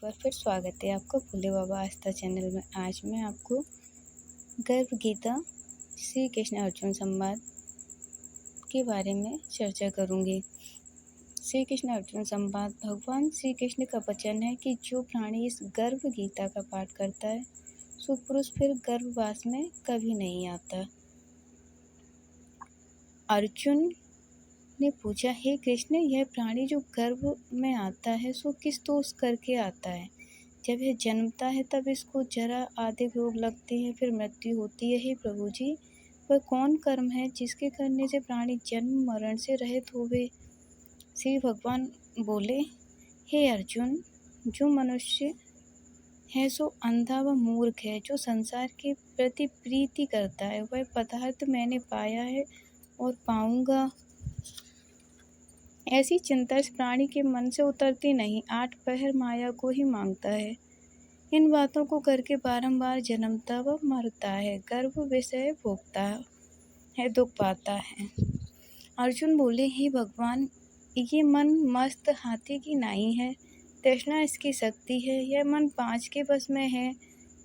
बार फिर स्वागत है आपका भोले बाबा आस्था चैनल में। आज मैं आपको गर्भ गीता श्री कृष्ण अर्जुन संवाद के बारे में चर्चा करूंगी। श्री कृष्ण अर्जुन संवाद भगवान श्री कृष्ण का वचन है कि जो प्राणी इस गर्भ गीता का पाठ करता है सो पुरुष फिर गर्भवास में कभी नहीं आता। अर्जुन ने पूछा, हे कृष्ण, यह प्राणी जो गर्भ में आता है सो किस दोष करके आता है? जब यह जन्मता है तब इसको जरा आदि रोग लगते हैं, फिर मृत्यु होती है। हे प्रभु जी, वह कौन कर्म है जिसके करने से प्राणी जन्म मरण से रहित होवे? श्री भगवान बोले, हे अर्जुन, जो मनुष्य है सो अंधा व मूर्ख है, जो संसार के प्रति प्रीति करता है। वह पदार्थ मैंने पाया है और पाऊंगा, ऐसी चिंता इस प्राणी के मन से उतरती नहीं। 8 पहर माया को ही मांगता है। इन बातों को करके बारंबार जन्मता व मरता है, गर्भ विषय भोगता है, दुख पाता है। अर्जुन बोले, हे भगवान, ये मन मस्त हाथी की नाई है, तृष्णा इसकी शक्ति है। यह मन 5 के बस में है,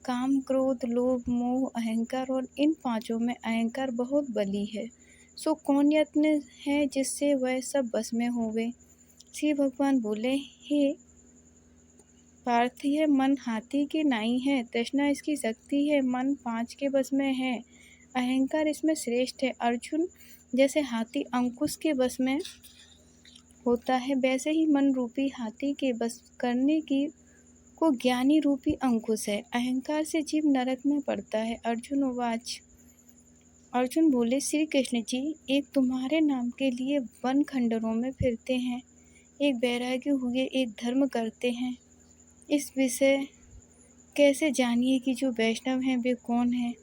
काम, क्रोध, लोभ, मोह, अहंकार, और इन 5 में अहंकार बहुत बली है। सो कौन यत्न है जिससे वह सब बस में होवे? श्री भगवान बोले, हे पार्थ, यह मन हाथी की नाई है, तृष्णा इसकी शक्ति है, मन 5 के बस में है, अहंकार इसमें श्रेष्ठ है। अर्जुन, जैसे हाथी अंकुश के बस में होता है, वैसे ही मन रूपी हाथी के बस करने की को ज्ञानी रूपी अंकुश है। अहंकार से जीव नरक में पड़ता है। अर्जुन बोले, श्री कृष्ण जी, एक तुम्हारे नाम के लिए वन खंडरों में फिरते हैं, एक बैरागी हुए, एक धर्म करते हैं। इस विषय कैसे जानिए कि जो वैष्णव हैं वे कौन हैं?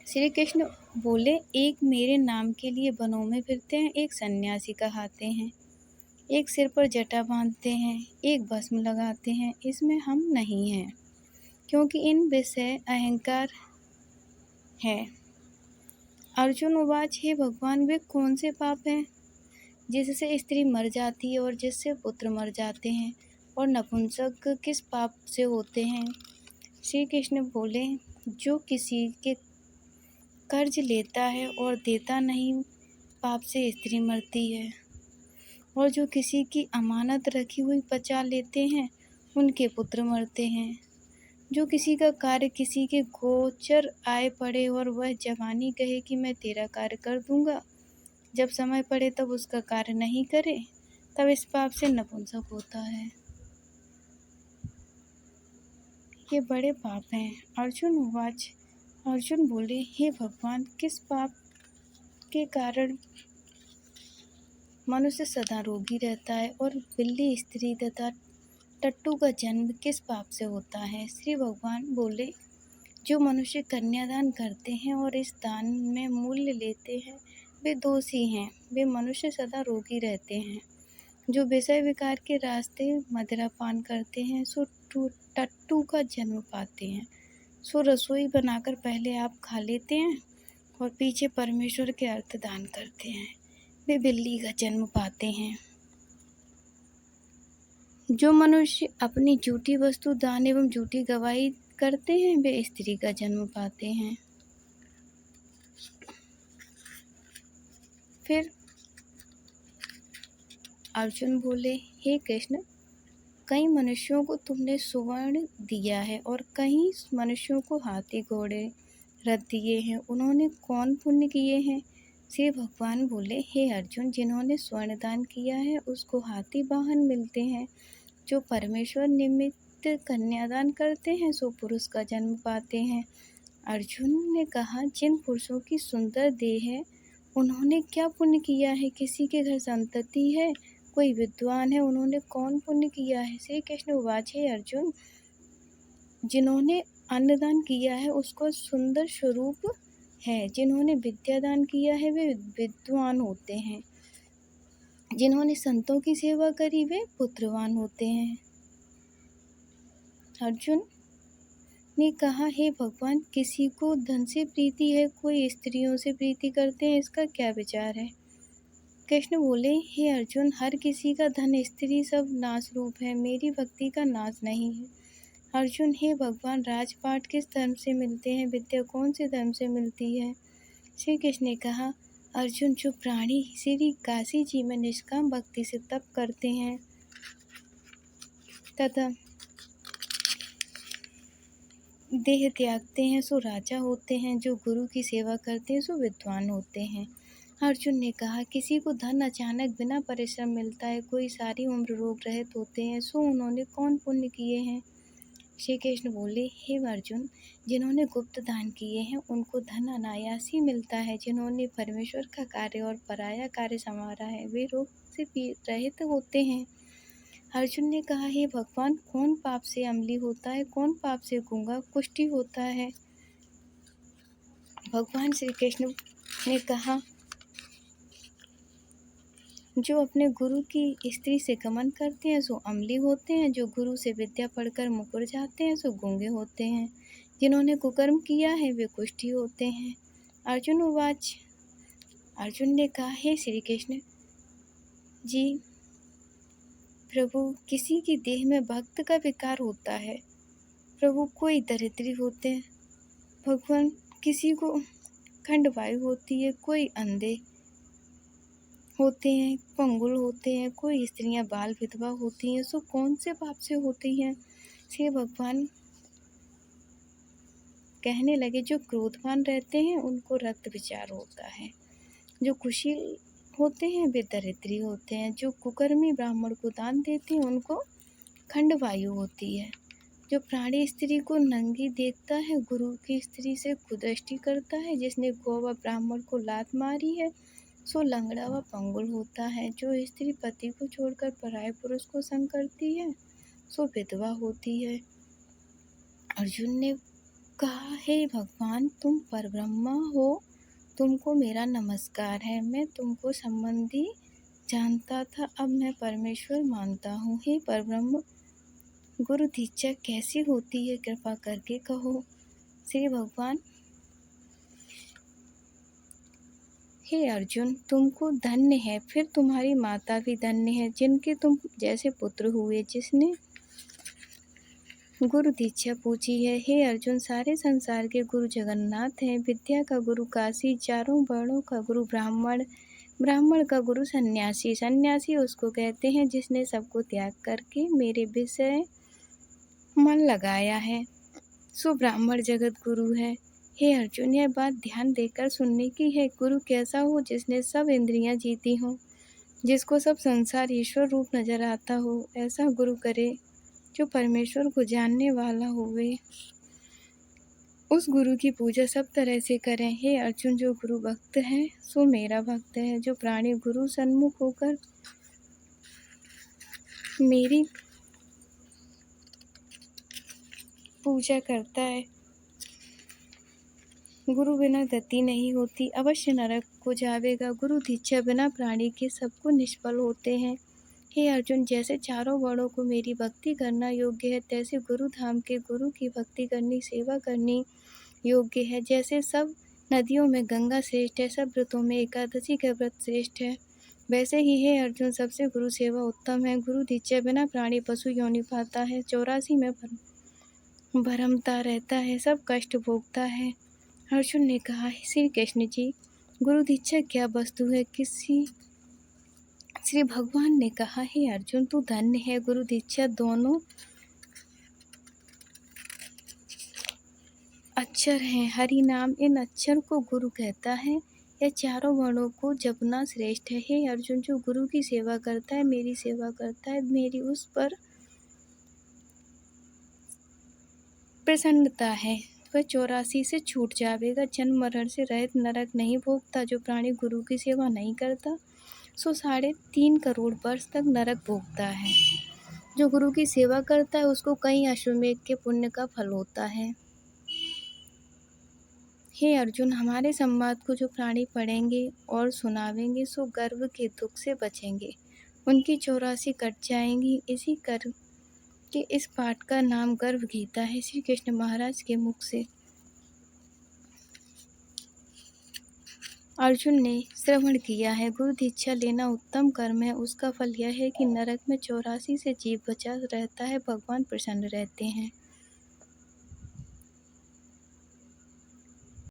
श्री कृष्ण बोले, एक मेरे नाम के लिए वनों में फिरते हैं, एक सन्यासी कहलाते हैं, एक सिर पर जटा बांधते हैं, एक भस्म लगाते हैं। इसमें हम नहीं हैं, क्योंकि इन विषय अहंकार है। अर्जुन उवाच, हे भगवान, वे कौन से पाप हैं जिससे स्त्री मर जाती है और जिससे पुत्र मर जाते हैं, और नपुंसक किस पाप से होते हैं? श्री कृष्ण बोले, जो किसी के कर्ज लेता है और देता नहीं, पाप से स्त्री मरती है, और जो किसी की अमानत रखी हुई बचा लेते हैं, उनके पुत्र मरते हैं। जो किसी का कार्य किसी के गोचर आए पड़े और वह जवानी कहे कि मैं तेरा कार्य कर दूंगा, जब समय पड़े तब उसका कार्य नहीं करे, तब इस पाप से नपुंसक होता है। ये बड़े पाप हैं। अर्जुन बोले, हे भगवान, किस पाप के कारण मनुष्य सदा रोगी रहता है, और बिल्ली, स्त्री तथा टट्टू का जन्म किस पाप से होता है? श्री भगवान बोले, जो मनुष्य कन्यादान करते हैं और इस दान में मूल्य लेते हैं, वे दोषी हैं। वे मनुष्य सदा रोगी रहते हैं। जो विषय विकार के रास्ते मदिरा पान करते हैं सो टट्टू का जन्म पाते हैं। सो रसोई बनाकर पहले आप खा लेते हैं और पीछे परमेश्वर के अर्थ दान करते हैं, वे बिल्ली का जन्म पाते हैं। जो मनुष्य अपनी झूठी वस्तु दान एवं झूठी गवाही करते हैं, वे स्त्री का जन्म पाते हैं। फिर अर्जुन बोले, हे कृष्ण, कई मनुष्यों को तुमने सुवर्ण दिया है और कई मनुष्यों को हाथी घोड़े रथ दिए हैं, उन्होंने कौन पुण्य किए हैं? श्री भगवान बोले, हे अर्जुन, जिन्होंने स्वर्ण दान किया है उसको हाथी वाहन मिलते हैं। जो परमेश्वर निमित्त कन्यादान करते हैं सो पुरुष का जन्म पाते हैं। अर्जुन ने कहा, जिन पुरुषों की सुंदर देह है उन्होंने क्या पुण्य किया है? किसी के घर संतति है, कोई विद्वान है, उन्होंने कौन पुण्य किया है? श्री कृष्ण उवाच, हे अर्जुन, जिन्होंने अन्नदान किया है उसको सुंदर स्वरूप है, जिन्होंने विद्यादान किया है वे विद्वान होते हैं, जिन्होंने संतों की सेवा करी वे पुत्रवान होते हैं। अर्जुन ने कहा, हे भगवान, किसी को धन से प्रीति है, कोई स्त्रियों से प्रीति करते हैं, इसका क्या विचार है? कृष्ण बोले, हे अर्जुन, हर किसी का धन स्त्री सब नाश रूप है, मेरी भक्ति का नाश नहीं है। अर्जुन, हे भगवान, राजपाट किस धर्म से मिलते हैं, विद्या कौन से धर्म से मिलती है? श्री कृष्ण ने कहा, अर्जुन, जो प्राणी श्री काशी जी में निष्काम भक्ति से तप करते हैं तथा देह त्यागते हैं सो राजा होते हैं, जो गुरु की सेवा करते हैं सो विद्वान होते हैं। अर्जुन ने कहा, किसी को धन अचानक बिना परिश्रम मिलता है, कोई सारी उम्र रोग रहित होते हैं, सो उन्होंने कौन पुण्य किए हैं? श्री कृष्ण बोले, हे अर्जुन, जिन्होंने गुप्त दान किए हैं उनको धन अनायास ही मिलता है, जिन्होंने परमेश्वर का कार्य और पराया कार्य संवारा है वे रोग से रहित होते हैं। अर्जुन ने कहा, हे भगवान, कौन पाप से अम्ली होता है, कौन पाप से गूंगा कुष्ठी होता है? भगवान श्री कृष्ण ने कहा, जो अपने गुरु की स्त्री से गमन करते हैं सो अम्ली होते हैं, जो गुरु से विद्या पढ़कर मुकर जाते हैं सो गूंगे होते हैं, जिन्होंने कुकर्म किया है वे कुष्ठी होते हैं। अर्जुन उवाच। अर्जुन ने कहा, हे श्री कृष्ण जी, प्रभु, किसी की देह में भक्त का विकार होता है। प्रभु, कोई दरिद्री होते हैं। भगवान, किसी को खंडवायु होती है, कोई अंधे होते हैं, पंगुल होते हैं, कोई स्त्रियां बाल विधवा होती हैं, सो कौन से पाप से होती हैं? श्री भगवान कहने लगे, जो क्रोधवान रहते हैं उनको रक्त विचार होता है, जो कुशील होते हैं वे दरिद्री होते हैं, जो कुकर्मी ब्राह्मण को दान देते हैं उनको खंडवायु होती है, जो प्राणी स्त्री को नंगी देखता है, गुरु की स्त्री से कुदृष्टि करता है, जिसने गौ व ब्राह्मण को लात मारी है सो लंगड़ा व पंगुल होता है, जो स्त्री पति को छोड़कर पराये पुरुष को संग करती है सो विधवा होती है। अर्जुन ने कहा, हे भगवान, तुम परब्रह्मा हो, तुमको मेरा नमस्कार है। मैं तुमको संबंधी जानता था, अब मैं परमेश्वर मानता हूँ। हे परब्रह्म, गुरु दीक्षा कैसी होती है, कृपा करके कहो। श्री भगवान, हे अर्जुन, तुमको धन्य है, फिर तुम्हारी माता भी धन्य है, जिनके तुम जैसे पुत्र हुए, जिसने गुरु दीक्षा पूछी है। हे अर्जुन, सारे संसार के गुरु जगन्नाथ हैं। विद्या का गुरु काशी, चारों वर्णों का गुरु ब्राह्मण, ब्राह्मण का गुरु सन्यासी, सन्यासी उसको कहते हैं जिसने सबको त्याग करके मेरे विषय मन लगाया है, सो ब्राह्मण जगत गुरु है। हे अर्जुन, यह बात ध्यान देकर सुनने की है। गुरु कैसा हो, जिसने सब इंद्रियां जीती हों, जिसको सब संसार ईश्वर रूप नजर आता हो, ऐसा गुरु करे जो परमेश्वर को जानने वाला होवे। उस गुरु की पूजा सब तरह से करें। हे अर्जुन, जो गुरु भक्त है सो मेरा भक्त है। जो प्राणी गुरु सन्मुख होकर मेरी पूजा करता है, गुरु बिना गति नहीं होती, अवश्य नरक को जावेगा। गुरु दीक्षा बिना प्राणी के सबको निष्फल होते हैं। हे अर्जुन, जैसे चारों वर्णों को मेरी भक्ति करना योग्य है, तैसे गुरु धाम के गुरु की भक्ति करनी, सेवा करनी योग्य है। जैसे सब नदियों में गंगा श्रेष्ठ है, सब व्रतों में एकादशी का व्रत श्रेष्ठ है, वैसे ही हे अर्जुन, सबसे गुरु सेवा उत्तम है। गुरु दीक्षा बिना प्राणी पशु योनि पाता है, 84 में भरमता रहता है, सब कष्ट भोगता है। अर्जुन ने कहा, श्री कृष्ण जी, गुरु दीक्षा क्या वस्तु है? श्री भगवान ने कहा, हे अर्जुन, तू धन्य है। गुरु दीक्षा दोनों अक्षर हैं, हरि नाम, इन अक्षर को गुरु कहता है। यह चारों वर्णों को जपना श्रेष्ठ है। हे अर्जुन, जो गुरु की सेवा करता है, मेरी सेवा करता है, मेरी उस पर प्रसन्नता है, वह 84 से छूट जावेगा, जन्म मरण से रहित, नरक नहीं भोगता। जो प्राणी गुरु की सेवा नहीं करता सो 3.5 करोड़ वर्ष तक नरक भोगता है। जो गुरु की सेवा करता है उसको कई अश्वमेध के पुण्य का फल होता है। हे अर्जुन, हमारे संवाद को जो प्राणी पढ़ेंगे और सुनावेंगे सो गर्व के दुख से बचेंगे, उनकी 84 कट जाएंगी। इसी कर्म के इस पाठ का नाम गर्भ गीता है, श्री कृष्ण महाराज के मुख से। अर्जुन ने श्रवण किया है, गुरु दीक्षा लेना उत्तम कर्म है। उसका फल यह है कि नरक में 84 से जीव बचा रहता है, भगवान प्रसन्न रहते हैं।